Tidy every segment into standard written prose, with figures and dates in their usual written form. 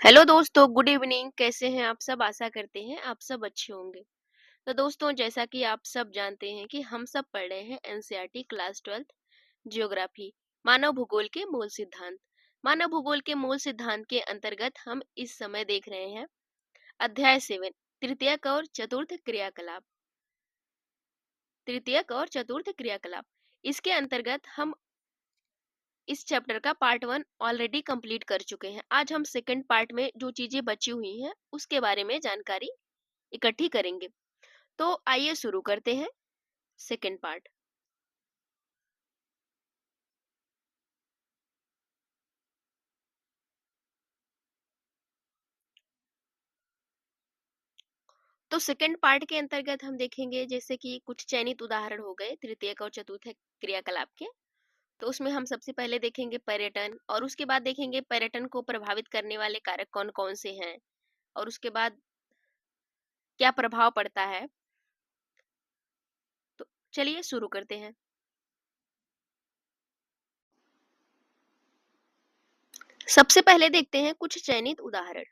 Hello दोस्तों, good evening. कैसे हैं आप सब? आशा करते हैं आप सब अच्छे होंगे। तो दोस्तों, जैसा कि आप सब जानते हैं कि हम सब पढ़ रहे हैं एनसीईआरटी क्लास 12th ज्योग्राफी, मानव भूगोल के मूल सिद्धांत। मानव भूगोल के मूल सिद्धांत के अंतर्गत हम इस समय देख रहे हैं अध्याय 7, तृतीयक और चतुर्थ क्रियाकलाप। तृतीयक और चतुर्थ क्रियाकलाप, इसके अंतर्गत हम इस चैप्टर का पार्ट 1 ऑलरेडी कंप्लीट कर चुके हैं। आज हम सेकंड पार्ट में जो चीजें बची हुई हैं उसके बारे में जानकारी इकट्ठी करेंगे। तो आइए शुरू करते हैं सेकंड पार्ट। तो सेकंड पार्ट के अंतर्गत हम देखेंगे जैसे कि कुछ चयनित उदाहरण हो गए तृतीयक और चतुर्थ क्रियाकलाप के। तो उसमें हम सबसे पहले देखेंगे पर्यटन, और उसके बाद देखेंगे पर्यटन को प्रभावित करने वाले कारक कौन कौन से हैं, और उसके बाद क्या प्रभाव पड़ता है। तो चलिए शुरू करते हैं। सबसे पहले देखते हैं कुछ चयनित उदाहरण।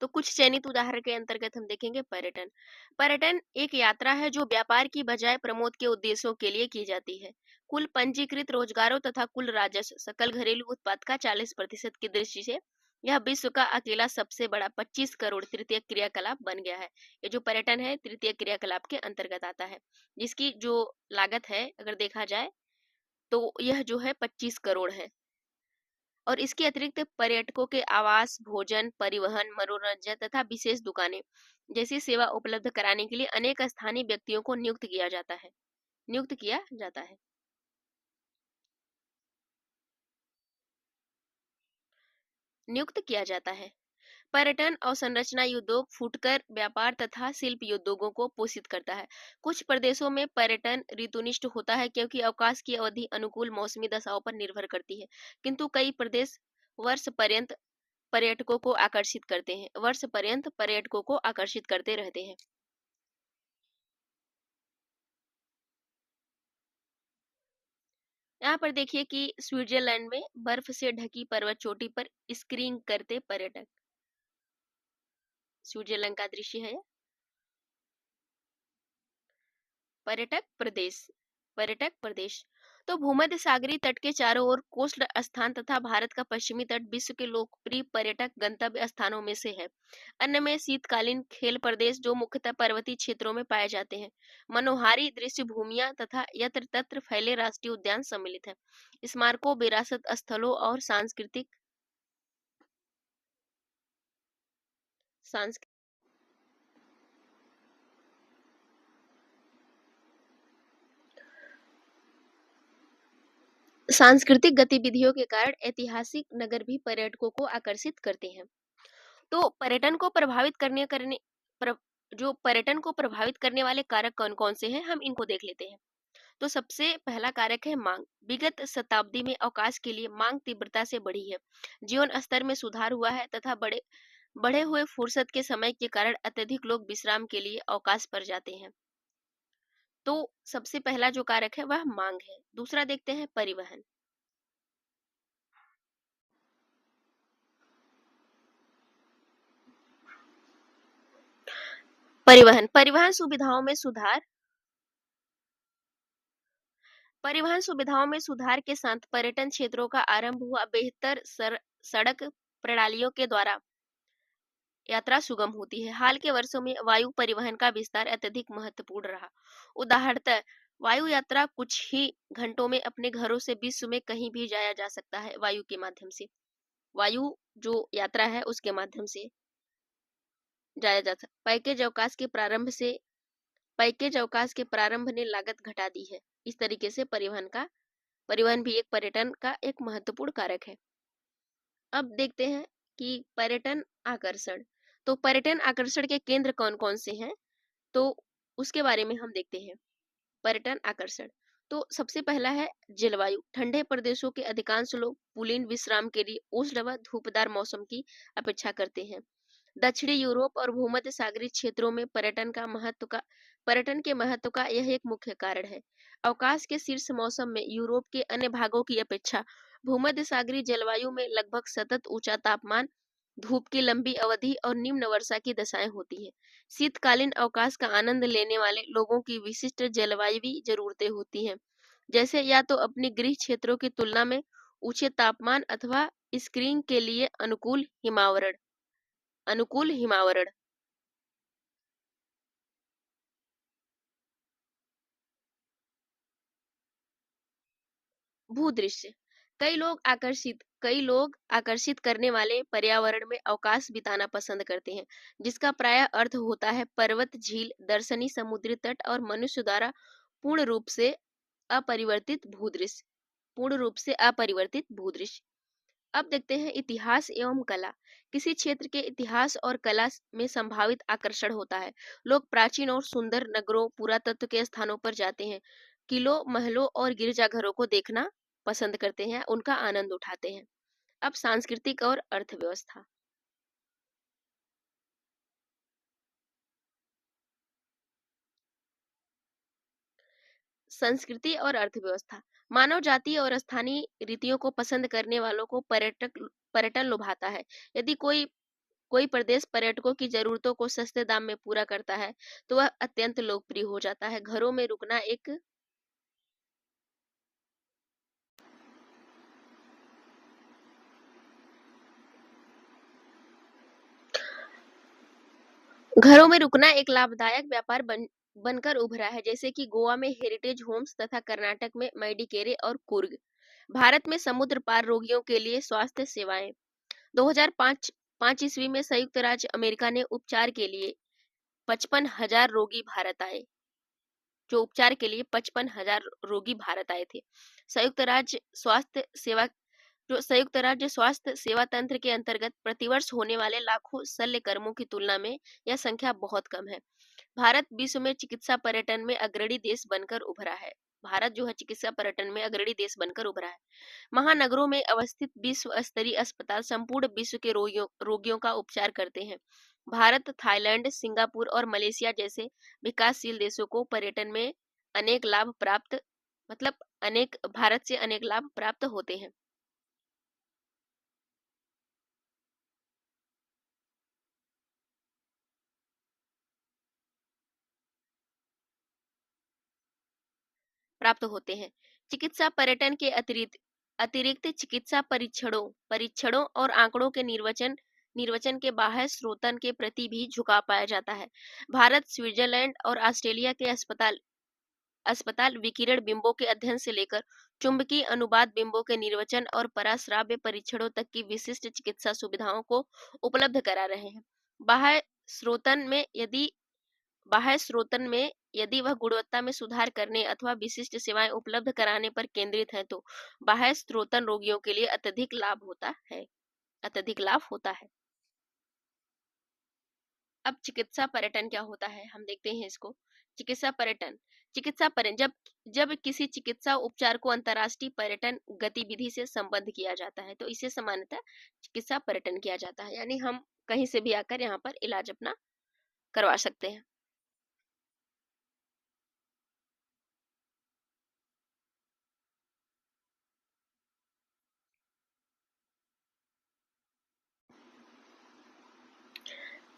तो कुछ चयनित उदाहरण के अंतर्गत हम देखेंगे पर्यटन। पर्यटन एक यात्रा है जो व्यापार की बजाय प्रमोद के उद्देश्यों के लिए की जाती है। कुल पंजीकृत रोजगारों तथा कुल राजस्व सकल घरेलू उत्पाद का 40% की दृष्टि से यह विश्व का अकेला सबसे बड़ा 25 करोड़ तृतीय क्रियाकलाप बन गया है। ये जो पर्यटन है तृतीय क्रियाकलाप के अंतर्गत आता है, जिसकी जो लागत है अगर देखा जाए तो यह जो है 25 करोड़ है। और इसके अतिरिक्त पर्यटकों के आवास, भोजन, परिवहन, मनोरंजन तथा विशेष दुकानें जैसी सेवा उपलब्ध कराने के लिए अनेक स्थानीय व्यक्तियों को नियुक्त किया जाता है। नियुक्त किया जाता है। पर्यटन अवसंरचना उद्योग फुटकर व्यापार तथा शिल्प उद्योगों को पोषित करता है। कुछ प्रदेशों में पर्यटन ऋतुनिष्ठ होता है क्योंकि अवकाश की अवधि अनुकूल मौसमी दशाओं पर निर्भर करती है, किंतु कई प्रदेश वर्ष पर्यंत पर्यटकों को आकर्षित करते रहते हैं। यहाँ पर देखिए कि स्विट्जरलैंड में बर्फ से ढकी पर्वत चोटी पर स्कीइंग करते पर्यटक। स्विट्जरलैंड का दृश्य है। पर्यटक प्रदेश पर्यटक प्रदेश तो भूमध्य सागरीय तट के चारों ओर कोस्ट स्थान तथा भारत का पश्चिमी तट विश्व के लोकप्रिय पर्यटक गंतव्य स्थानों में से है। अन्य में शीतकालीन खेल प्रदेश जो मुख्यतः पर्वतीय क्षेत्रों में पाए जाते हैं, मनोहारी दृश्य भूमियां तथा यत्र तत्र फैले राष्ट्रीय उद्यान सम्मिलित है। स्मारकों, विरासत स्थलों और सांस्कृतिक सांस्कृतिक गतिविधियों के कारण ऐतिहासिक नगर भी पर्यटकों को आकर्षित करते हैं। तो पर्यटन को प्रभावित करने वाले कारक कौन कौन से हैं, हम इनको देख लेते हैं। तो सबसे पहला कारक है मांग। विगत शताब्दी में अवकाश के लिए मांग तीव्रता से बढ़ी है। जीवन स्तर में सुधार हुआ है तथा बढ़े हुए फुर्सत के समय के कारण अत्यधिक लोग विश्राम के लिए अवकाश पर जाते हैं। तो सबसे पहला जो कारक है वह मांग है। दूसरा देखते हैं परिवहन। परिवहन सुविधाओं में सुधार के साथ पर्यटन क्षेत्रों का आरंभ हुआ। बेहतर सड़क प्रणालियों के द्वारा यात्रा सुगम होती है। हाल के वर्षों में वायु परिवहन का विस्तार अत्यधिक महत्वपूर्ण रहा। उदाहरणतः वायु यात्रा कुछ ही घंटों में अपने घरों से विश्व में कहीं भी जाया जा सकता है। वायु के माध्यम से, वायु जो यात्रा है उसके माध्यम से जाया जा सकता। पैकेज अवकाश के प्रारंभ ने लागत घटा दी है। इस तरीके से परिवहन भी एक पर्यटन का एक महत्वपूर्ण कारक है। अब देखते हैं कि पर्यटन आकर्षण। तो पर्यटन आकर्षण के केंद्र कौन कौन से हैं, तो उसके बारे में हम देखते हैं। पर्यटन आकर्षण तो सबसे पहला है जलवायु। ठंडे प्रदेशों के अधिकांश लोग कुलीन विश्राम के लिए उष्ण व धूपदार मौसम की अपेक्षा करते हैं। दक्षिणी यूरोप और भूमध्य सागरीय क्षेत्रों में पर्यटन के महत्व का यह एक मुख्य कारण है। अवकाश के शीर्ष मौसम में यूरोप के अन्य भागों की अपेक्षा भूमध्य सागरीय जलवायु में लगभग सतत ऊंचा तापमान धूप की लंबी अवधि और निम्न वर्षा की दशाएं होती हैं। शीतकालीन अवकाश का आनंद लेने वाले लोगों की विशिष्ट जलवायु जरूरतें होती हैं, जैसे या तो अपने गृह क्षेत्रों की तुलना में ऊंचे तापमान अथवा स्कीइंग के लिए अनुकूल हिमावरण। भूदृश्य। कई लोग आकर्षित करने वाले पर्यावरण में अवकाश बिताना पसंद करते हैं, जिसका प्रायः अर्थ होता है पर्वत, झील, दर्शनी समुद्री तट और मनुष्य द्वारा पूर्ण रूप से अपरिवर्तित भूदृश्य पूर्ण रूप से अपरिवर्तित भूदृश्य। अब देखते हैं इतिहास एवं कला। किसी क्षेत्र के इतिहास और कला में संभावित आकर्षण होता है। लोग प्राचीन और सुंदर नगरों, पुरातत्व के स्थानों पर जाते हैं, किलों, महलों और गिरजाघरों को देखना पसंद करते हैं, उनका आनंद उठाते हैं। अब सांस्कृतिक और अर्थव्यवस्था। संस्कृति और अर्थव्यवस्था। मानव जाति और स्थानीय रीतियों को पसंद करने वालों को पर्यटन लुभाता है। यदि कोई कोई प्रदेश पर्यटकों की जरूरतों को सस्ते दाम में पूरा करता है, तो वह अत्यंत लोकप्रिय हो जाता है। घरों में रुकना एक लाभदायक व्यापार बनकर उभरा है, जैसे कि गोवा में हेरिटेज होम्स तथा कर्नाटक में मैडिकेरे और कुर्ग। भारत में समुद्र पार रोगियों के लिए स्वास्थ्य सेवाएं। 2005 पांच ईस्वी में संयुक्त राज्य अमेरिका ने उपचार के लिए 55,000 रोगी भारत आए जो उपचार के लिए 55,000 रोगी भारत आए थे। संयुक्त राज्य स्वास्थ्य सेवा संयुक्त राज्य स्वास्थ्य सेवा तंत्र के अंतर्गत प्रतिवर्ष होने वाले लाखों शल्य कर्मों की तुलना में यह संख्या बहुत कम है। भारत विश्व में चिकित्सा पर्यटन में अग्रणी देश बनकर उभरा है। भारत जो है चिकित्सा पर्यटन में अग्रणी देश बनकर उभरा है। महानगरों में अवस्थित विश्व स्तरीय अस्पताल संपूर्ण विश्व के रोगियों का उपचार करते हैं। भारत, थाईलैंड, सिंगापुर और मलेशिया जैसे विकासशील देशों को पर्यटन में अनेक लाभ प्राप्त मतलब अनेक भारत से अनेक लाभ प्राप्त होते हैं। चिकित्सा पर्यटन के अतिरिक्त अतिरिक्त चिकित्सा परीक्षणों और आंकड़ों के निर्वचन के बाह्य स्रोतन के प्रति भी झुकाव पाया जाता है। भारत, स्विट्जरलैंड और ऑस्ट्रेलिया के अस्पताल अस्पताल विकिरण बिंबों के अध्ययन से लेकर चुंबकीय अनुबाद बिंबों के निर्वचन और पराश्राव्य परीक्षणों तक की विशिष्ट चिकित्सा सुविधाओं को उपलब्ध करा रहे हैं। बाह्य स्रोतन में यदि बाह्य स्रोतन में यदि वह गुणवत्ता में सुधार करने अथवा विशिष्ट सेवाएं उपलब्ध कराने पर केंद्रित है, तो बाह्य स्रोतन रोगियों के लिए अत्यधिक लाभ होता है। अब चिकित्सा पर्यटन क्या होता है, हम देखते हैं इसको। चिकित्सा पर्यटन जब जब किसी चिकित्सा उपचार को अंतर्राष्ट्रीय पर्यटन गतिविधि से संबद्ध किया जाता है, तो इसे सामान्यतः चिकित्सा पर्यटन किया जाता है, यानी हम कहीं से भी आकर यहाँ पर इलाज अपना करवा सकते हैं।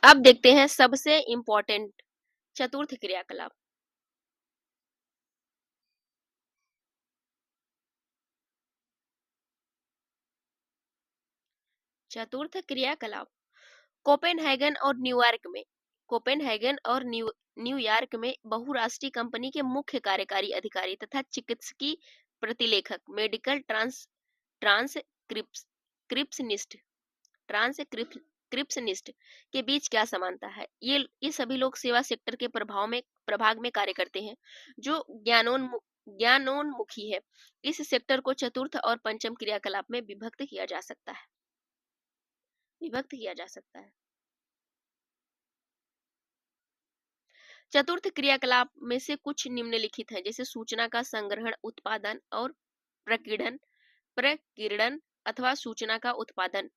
अब देखते हैं सबसे इम्पोर्टेंट चतुर्थ क्रियाकलाप। चतुर्थ क्रियाकलाप कोपेनहेगन और न्यूयॉर्क में कोपेनहेगन और न्यूयॉर्क में बहुराष्ट्रीय कंपनी के मुख्य कार्यकारी अधिकारी तथा चिकित्सकीय प्रतिलेखक मेडिकल ट्रांसक्रिप्शनिस्ट ट्रांसक्रिप्शनिस्ट के बीच क्या समानता है। ये सभी लोग सेवा सेक्टर के प्रभाग में कार्य करते हैं, जो ज्ञानोन्मुखी है। इस सेक्टर को चतुर्थ और पंचम क्रियाकलाप में विभक्त किया जा सकता है। चतुर्थ क्रियाकलाप में से कुछ निम्नलिखित हैं, जैसे सूचना का संग्रहण, उत्पादन और प्रकीर्णन प्रकीर्णन अथवा सूचना का उत्पादन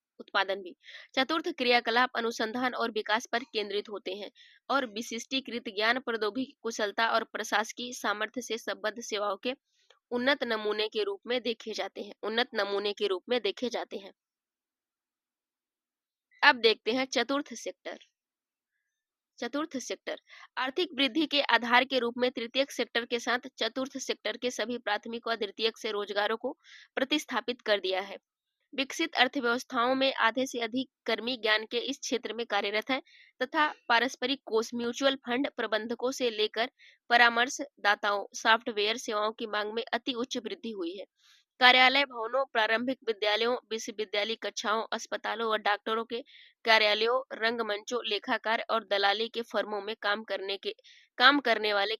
भी। चतुर्थ क्रियाकलाप अनुसंधान और विकास पर केंद्रित होते हैं और विशिष्टीकृत ज्ञान, प्रौद्योगिकी कुशलता और प्रशासकीय सामर्थ्य से संबद्ध सेवाओं के उन्नत नमूने के रूप में देखे जाते हैं। अब देखते हैं चतुर्थ सेक्टर। चतुर्थ सेक्टर आर्थिक वृद्धि के आधार के रूप में तृतीयक सेक्टर के साथ चतुर्थ सेक्टर के सभी प्राथमिक व द्वितीयक से रोजगारों को प्रतिस्थापित कर दिया है। विकसित अर्थव्यवस्थाओं में आधे से अधिक कर्मी ज्ञान के इस क्षेत्र में कार्यरत हैं तथा पारस्परिक कोष, म्यूचुअल फंड प्रबंधकों से लेकर परामर्श दाताओं, सॉफ्टवेयर सेवाओं की मांग में अति उच्च वृद्धि हुई है। कार्यालय भवनों, प्रारंभिक विद्यालयों, विश्वविद्यालय कक्षाओं, अस्पतालों व डॉक्टरों के कार्यालयों, रंगमंचों, लेखाकार और दलाली के फर्मों में काम करने वाले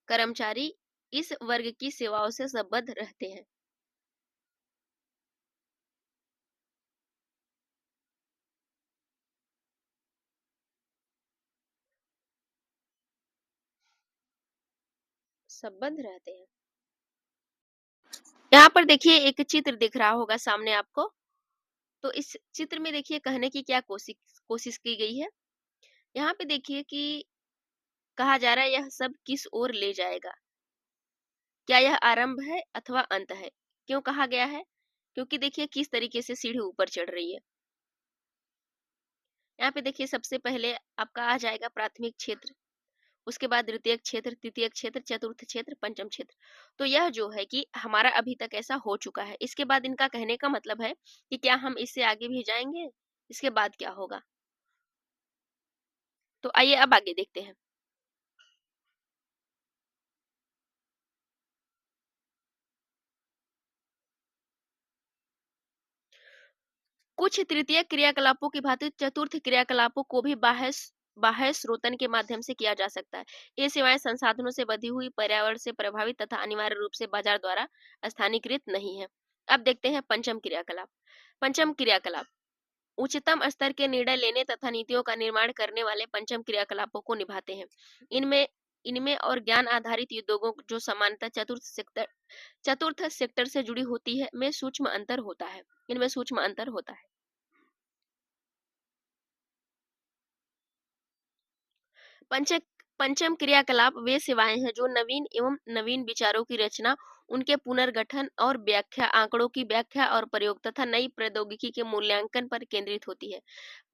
कर्मचारी इस वर्ग की सेवाओं से संबद्ध रहते हैं। संबद्ध रहते हैं। यहाँ पर देखिए एक चित्र दिख रहा होगा सामने आपको। तो इस चित्र में देखिए कहने की क्या कोशिश की गई है। यहाँ पे देखिए कि कहा जा रहा है यह सब किस ओर ले जाएगा। क्या यह आरंभ है अथवा अंत है? क्यों कहा गया है? क्योंकि देखिए किस तरीके से सीढ़ी ऊपर चढ़ रही है। यहाँ पे देखिए सबसे पहले आपका आ जाएगा प्राथमिक क्षेत्र, उसके बाद द्वितीयक क्षेत्र, तृतीयक क्षेत्र, चतुर्थ क्षेत्र, पंचम क्षेत्र। तो यह जो है कि हमारा अभी तक ऐसा हो चुका है। इसके बाद इनका कहने का मतलब है कि क्या हम इससे आगे भी जाएंगे, इसके बाद क्या होगा। तो आइए अब आगे देखते हैं। कुछ तृतीय क्रियाकलापों की भांति चतुर्थ क्रियाकलापों को भी बाह्य स्रोतन के माध्यम से किया जा सकता है। ये सेवाएं संसाधनों से बधी हुई, पर्यावरण से प्रभावित तथा अनिवार्य रूप से बाजार द्वारा स्थानीयकृत नहीं है। अब देखते हैं पंचम क्रियाकलाप। पंचम क्रियाकलाप उच्चतम स्तर के निर्णय लेने तथा नीतियों का निर्माण करने वाले पंचम क्रियाकलापों को निभाते हैं। इनमें इनमें और ज्ञान आधारित उद्योगों जो समानता चतुर्थ सेक्टर से जुड़ी होती है में सूक्ष्म अंतर होता है। इनमें सूक्ष्म अंतर होता है। पंच पंचम क्रियाकलाप वे सेवाएं हैं जो नवीन एवं नवीन विचारों की रचना, उनके पुनर्गठन और व्याख्या, आंकड़ों की व्याख्या और प्रयोग तथा नई प्रौद्योगिकी के मूल्यांकन पर केंद्रित होती है।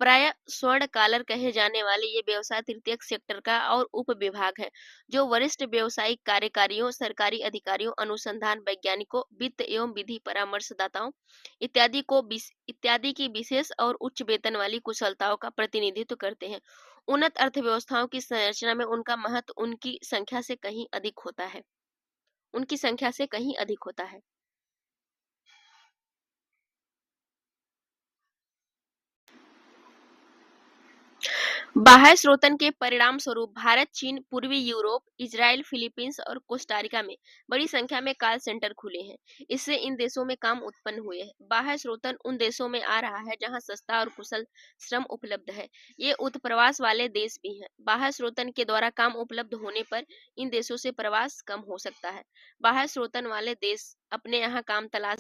प्राय स्वर्ण कॉलर कहे जाने वाले ये व्यवसाय तृतीयक सेक्टर का और उप विभाग है, जो वरिष्ठ व्यवसायिक कार्यकारियों, सरकारी अधिकारियों, अनुसंधान वैज्ञानिकों, वित्त एवं विधि परामर्शदाताओं इत्यादि की विशेष और उच्च वेतन वाली कुशलताओं का प्रतिनिधित्व करते हैं। उन्नत अर्थव्यवस्थाओं की संरचना में उनका महत्व उनकी संख्या से कहीं अधिक होता है। उनकी संख्या से कहीं अधिक होता है। बाह्य स्रोतन के परिणाम स्वरूप भारत, चीन, पूर्वी यूरोप, इजराइल, फिलीपींस और कोस्टारिका में बड़ी संख्या में कॉल सेंटर खुले हैं। इससे इन देशों में काम उत्पन्न हुए हैं। बाह्य स्रोतन उन देशों में आ रहा है जहां सस्ता और कुशल श्रम उपलब्ध है। ये उत्प्रवास वाले देश भी हैं। बाह्य स्रोतन के द्वारा काम उपलब्ध होने पर इन देशों से प्रवास कम हो सकता है। बाह्य स्रोतन वाले देश अपने यहाँ काम तलाश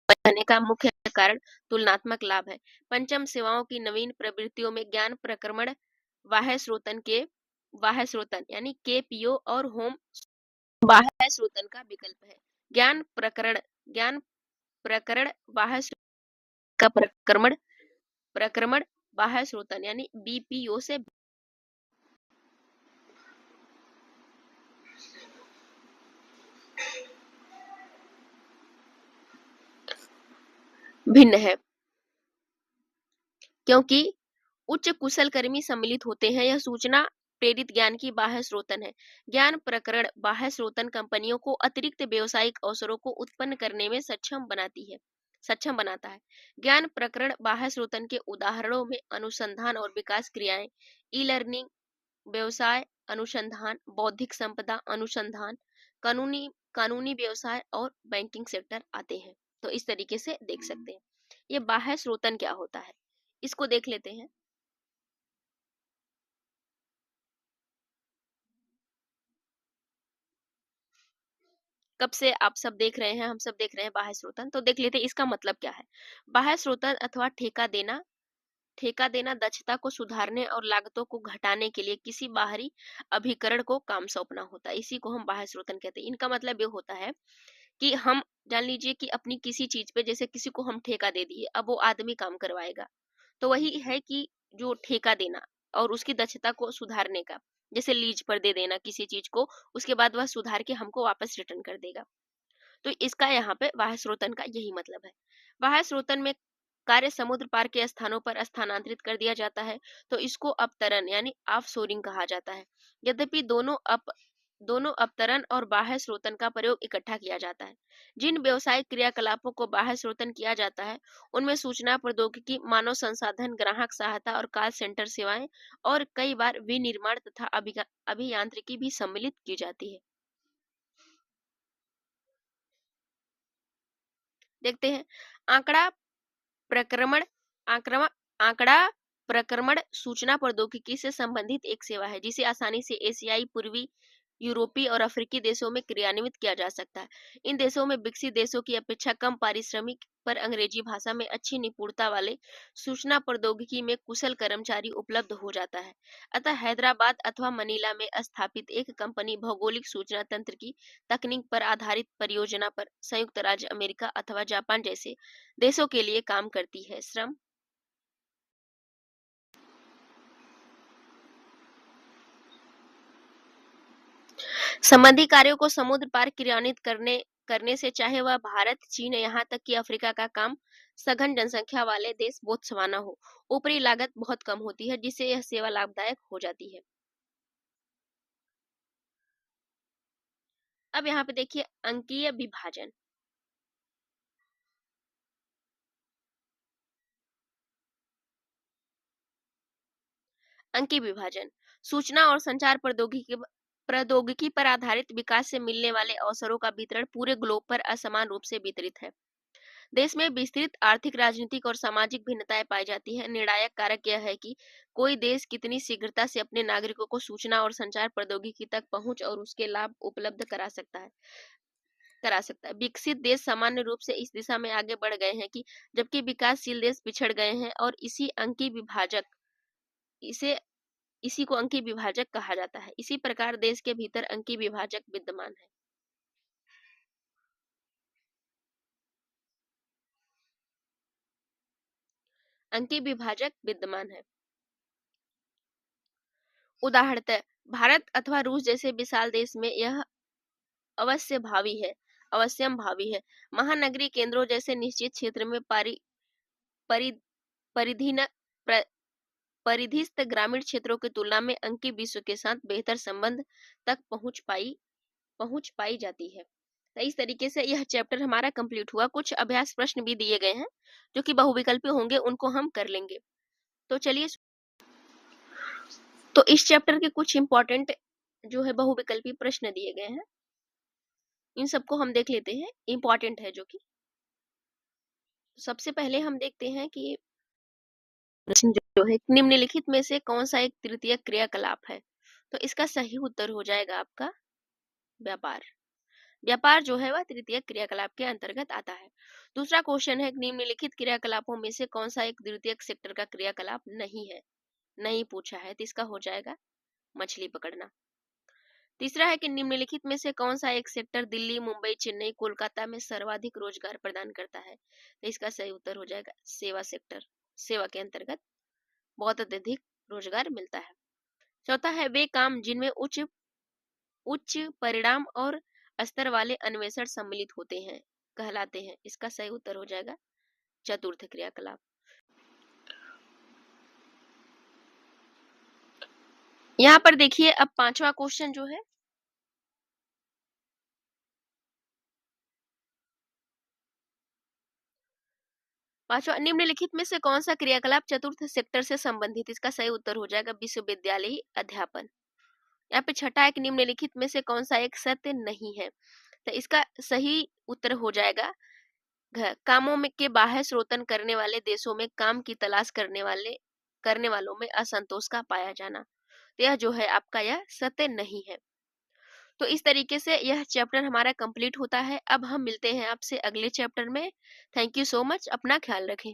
करने का मुख्य कारण तुलनात्मक लाभ है। पंचम सेवाओं की नवीन प्रवृत्तियों में ज्ञान प्रक्रमण बाह्य स्रोतन यानी केपीओ और होम बाह्य स्रोतन का विकल्प है। ज्ञान प्रकरण बाह्य का प्रक्रमण बाह्य स्रोतन यानी बीपीओ से भिन्न है, क्योंकि उच्च कुशल कर्मी सम्मिलित होते हैं। यह सूचना प्रेरित ज्ञान की बाह्य स्रोतन है। ज्ञान प्रकरण बाह्य स्रोतन कंपनियों को अतिरिक्त व्यावसायिक अवसरों को उत्पन्न करने में सक्षम बनाता है। ज्ञान प्रकरण बाह्य स्रोतन के उदाहरणों में अनुसंधान और विकास क्रियाएं, ई लर्निंग, व्यवसाय अनुसंधान, बौद्धिक संपदा अनुसंधान, कानूनी व्यवसाय और बैंकिंग सेक्टर आते हैं। तो इस तरीके से देख सकते हैं। ये बाह्य स्रोतन क्या होता है, इसको देख लेते हैं। कब से आप सब देख रहे हैं, हम सब देख रहे हैं बाह्य स्रोतन। तो देख लेते हैं इसका मतलब क्या है। बाह्य स्रोतन अथवा ठेका देना दक्षता को सुधारने और लागतों को घटाने के लिए किसी बाहरी अभिकरण को काम सौंपना होता है। इसी को हम बाह्य स्रोतन कहते हैं। इनका मतलब ये होता है कि हम जान लीजिए कि अपनी किसी चीज पे जैसे किसी को हम ठेका दे दिए, अब वो आदमी काम करवाएगा, तो वही है कि जो ठेका देना और उसकी दक्षता को सुधारने का, जैसे लीज पर दे देना किसी चीज को, उसके बाद वह सुधार के हमको वापस रिटर्न कर देगा। तो इसका यहाँ पे बाह्य स्रोतन का यही मतलब है। बाह्य स्रोतन में कार्य समुद्र पार के स्थानों पर स्थानांतरित कर दिया जाता है, तो इसको अपतरण यानी ऑफशोरिंग कहा जाता है। यद्यपि दोनों अपतरण और बाह्य स्रोतन का प्रयोग इकट्ठा किया जाता है। जिन व्यवसायिक क्रियाकलापों को बाह्य स्रोतन किया जाता है, उनमें सूचना प्रौद्योगिकी, मानव संसाधन, ग्राहक सहायता और कॉल सेंटर सेवाएं और कई बार विनिर्माण तथा अभियांत्रिकी भी सम्मिलित की जाती है। देखते हैं आंकड़ा प्रक्रमण आक्रमण आंकड़ा प्रक्रमण सूचना प्रौद्योगिकी से संबंधित एक सेवा है जिसे आसानी से एशियाई, पूर्वी यूरोपीय और अफ्रीकी देशों में क्रियान्वित किया जा सकता है। इन देशों में विकसित देशों की अपेक्षा कम पारिश्रमिक पर अंग्रेजी भाषा में अच्छी निपुणता वाले सूचना प्रौद्योगिकी में कुशल कर्मचारी उपलब्ध हो जाता है। अतः हैदराबाद अथवा मनीला में स्थापित एक कंपनी भौगोलिक सूचना तंत्र की तकनीक पर आधारित परियोजना पर संयुक्त राज्य अमेरिका अथवा जापान जैसे देशों के लिए काम करती है। श्रम संबंधी कार्यों को समुद्र पार क्रियान्वित करने से चाहे वह भारत, चीन, यहाँ तक कि अफ्रीका का काम सघन जनसंख्या वाले देश बोत्सवाना हो, ऊपरी लागत बहुत कम होती है जिससे यह सेवा लाभदायक हो जाती है। अब यहाँ पे देखिए अंकीय विभाजन। अंकीय विभाजन सूचना और संचार प्रौद्योगिकी पर आधारित विकास से मिलने वाले अवसरों का वितरण पूरे ग्लोब पर असमान रूप से वितरित है। देश में विस्तृत आर्थिक, राजनीतिक और सामाजिक भिन्नताएं पाई जाती हैं। निर्णायक कारक यह है कि कोई देश कितनी शीघ्रता से अपने नागरिकों को सूचना और संचार प्रौद्योगिकी तक पहुंच और उसके लाभ उपलब्ध करा सकता है। विकसित देश सामान्य रूप से इस दिशा में आगे बढ़ गए हैं कि जबकि विकासशील देश पिछड़ गए हैं और इसे इसी को अंकीय विभाजक कहा जाता है। इसी प्रकार देश के भीतर अंकीय विभाजक विद्यमान है। अंकीय विभाजक विद्यमान है। उदाहरणतः भारत अथवा रूस जैसे विशाल देश में यह अवश्यम भावी है। महानगरीय केंद्रों जैसे निश्चित क्षेत्र में परि, परिधीन प्र, परिधिस्थ ग्रामीण क्षेत्रों की तुलना में अंकीय विश्व के साथ बेहतर संबंध तक पहुंच पाई जाती है। तो इस तरीके से यह चैप्टर हमारा कंप्लीट हुआ। कुछ अभ्यास प्रश्न भी दिए गए हैं जो कि बहुविकल्पी होंगे, उनको हम कर लेंगे। तो चलिए, तो इस चैप्टर के कुछ इंपॉर्टेंट जो है बहुविकल्पी प्रश्न दिए गए हैं, इन सबको हम देख लेते हैं। इंपॉर्टेंट है जो कि सबसे पहले हम देखते हैं कि प्रश्न जो है निम्नलिखित में से कौन सा एक तृतीय क्रियाकलाप है। तो इसका सही उत्तर हो जाएगा आपका व्यापार। व्यापार जो है वह तृतीय क्रियाकलाप के अंतर्गत आता है। दूसरा क्वेश्चन है निम्नलिखित क्रियाकलापों में से कौन सा एक द्वितीयक सेक्टर का क्रियाकलाप नहीं है, नहीं पूछा है, तो इसका हो जाएगा मछली पकड़ना। तीसरा है कि निम्नलिखित में से कौन सा एक सेक्टर दिल्ली, मुंबई, चेन्नई, कोलकाता में सर्वाधिक रोजगार प्रदान करता है, तो इसका सही उत्तर हो जाएगा सेवा सेक्टर। सेवा के अंतर्गत बहुत अत्यधिक रोजगार मिलता है। चौथा है वे काम जिनमें उच्च परिणाम और स्तर वाले अन्वेषण सम्मिलित होते हैं कहलाते हैं, इसका सही उत्तर हो जाएगा चतुर्थ क्रियाकलाप। यहाँ पर देखिए अब पांचवा क्वेश्चन जो है, पांचवा निम्नलिखित में से कौन सा क्रियाकलाप चतुर्थ सेक्टर से संबंधित, इसका सही उत्तर हो जाएगा विश्वविद्यालयी अध्यापन। यहाँ पे छठा है कि निम्नलिखित में से कौन सा एक सत्य नहीं है, तो इसका सही उत्तर हो जाएगा कामों में के बाह्य स्रोतन करने वाले देशों में काम की तलाश करने वालों में असंतोष का पाया जाना, तो यह जो है आपका यह सत्य नहीं है। तो इस तरीके से यह चैप्टर हमारा कंप्लीट होता है। अब हम मिलते हैं आपसे अगले चैप्टर में। थैंक यू सो मच, अपना ख्याल रखें।